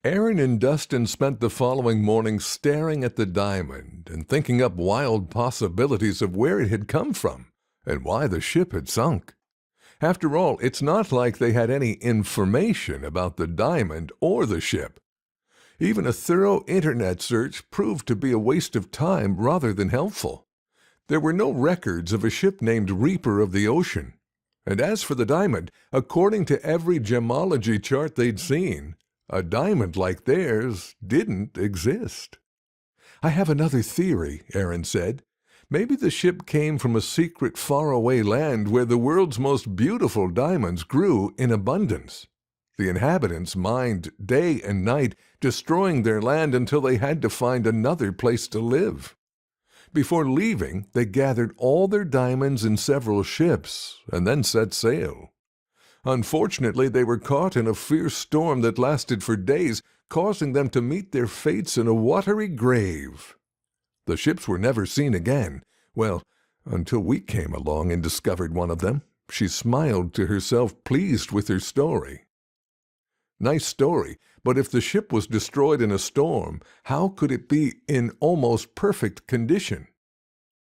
Erin and Dustin spent the following morning staring at the diamond and thinking up wild possibilities of where it had come from and why the ship had sunk. After all, it's not like they had any information about the diamond or the ship. Even a thorough internet search proved to be a waste of time rather than helpful. There were no records of a ship named Reaper of the Ocean. And as for the diamond, according to every gemology chart they'd seen, a diamond like theirs didn't exist. "I have another theory," Erin said. "Maybe the ship came from a secret faraway land where the world's most beautiful diamonds grew in abundance. The inhabitants mined day and night, destroying their land until they had to find another place to live. Before leaving, they gathered all their diamonds in several ships and then set sail. Unfortunately, they were caught in a fierce storm that lasted for days, causing them to meet their fates in a watery grave. The ships were never seen again. Well, until we came along and discovered one of them." She smiled to herself, pleased with her story. "Nice story, but if the ship was destroyed in a storm, how could it be in almost perfect condition?"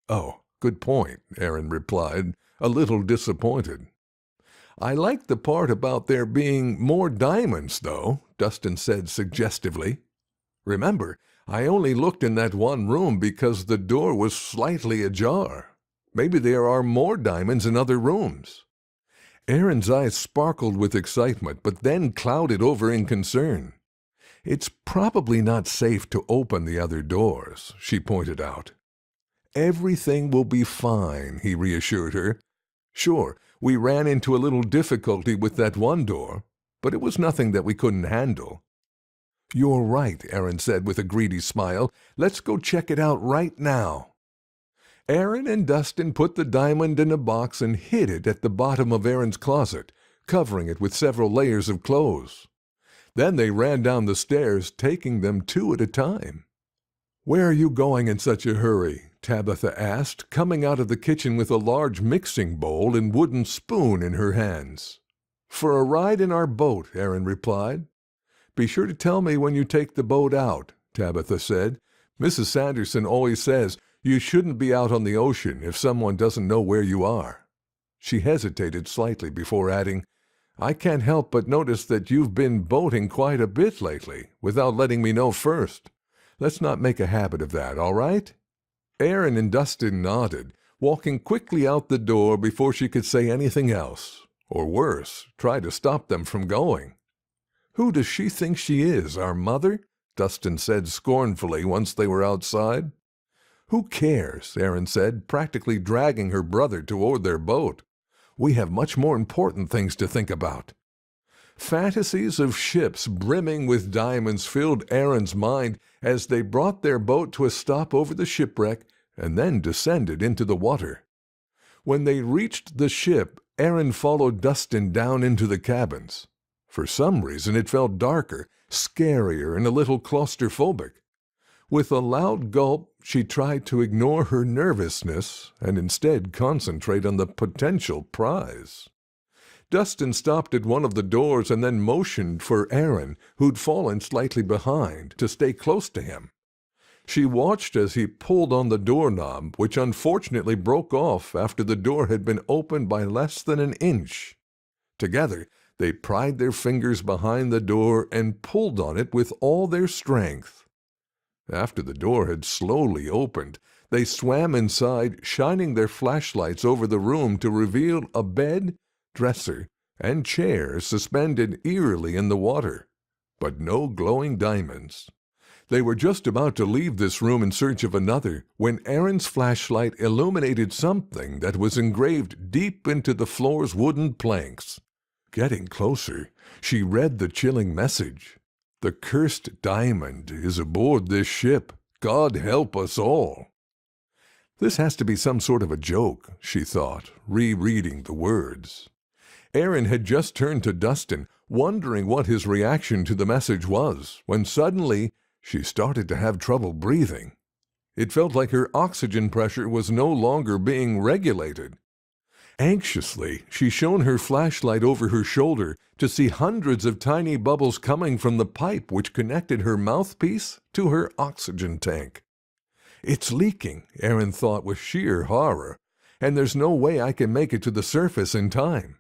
"Oh, good point," Erin replied, a little disappointed. "I like the part about there being more diamonds, though," Dustin said suggestively. "Remember, I only looked in that one room because the door was slightly ajar. Maybe there are more diamonds in other rooms." Erin's eyes sparkled with excitement, but then clouded over in concern. "It's probably not safe to open the other doors," she pointed out. "Everything will be fine," he reassured her. "Sure, we ran into a little difficulty with that one door, but it was nothing that we couldn't handle." "You're right," Erin said with a greedy smile. "Let's go check it out right now." Erin and Dustin put the diamond in a box and hid it at the bottom of Erin's closet, covering it with several layers of clothes. Then they ran down the stairs, taking them two at a time. "Where are you going in such a hurry?" Tabitha asked, coming out of the kitchen with a large mixing bowl and wooden spoon in her hands. "For a ride in our boat," Erin replied. "Be sure to tell me when you take the boat out," Tabitha said. "Mrs. Sanderson always says you shouldn't be out on the ocean if someone doesn't know where you are." She hesitated slightly before adding, "I can't help but notice that you've been boating quite a bit lately, without letting me know first. Let's not make a habit of that, all right?" Erin and Dustin nodded, walking quickly out the door before she could say anything else, or worse, try to stop them from going. "Who does she think she is, our mother?" Dustin said scornfully once they were outside. "Who cares?" Erin said, practically dragging her brother toward their boat. "We have much more important things to think about." Fantasies of ships brimming with diamonds filled Erin's mind as they brought their boat to a stop over the shipwreck and then descended into the water. When they reached the ship, Erin followed Dustin down into the cabins. For some reason it felt darker, scarier, and a little claustrophobic. With a loud gulp, she tried to ignore her nervousness and instead concentrate on the potential prize. Dustin stopped at one of the doors and then motioned for Erin, who'd fallen slightly behind, to stay close to him. She watched as he pulled on the doorknob, which unfortunately broke off after the door had been opened by less than an inch. Together, they pried their fingers behind the door and pulled on it with all their strength. After the door had slowly opened, they swam inside, shining their flashlights over the room to reveal a bed, dresser, and chairs suspended eerily in the water, but no glowing diamonds. They were just about to leave this room in search of another when Erin's flashlight illuminated something that was engraved deep into the floor's wooden planks. Getting closer, she read the chilling message. "The cursed diamond is aboard this ship. God help us all." This has to be some sort of a joke, she thought, rereading the words. Erin had just turned to Dustin, wondering what his reaction to the message was, when suddenly she started to have trouble breathing. It felt like her oxygen pressure was no longer being regulated. Anxiously, she shone her flashlight over her shoulder to see hundreds of tiny bubbles coming from the pipe which connected her mouthpiece to her oxygen tank. It's leaking, Erin thought with sheer horror, and there's no way I can make it to the surface in time.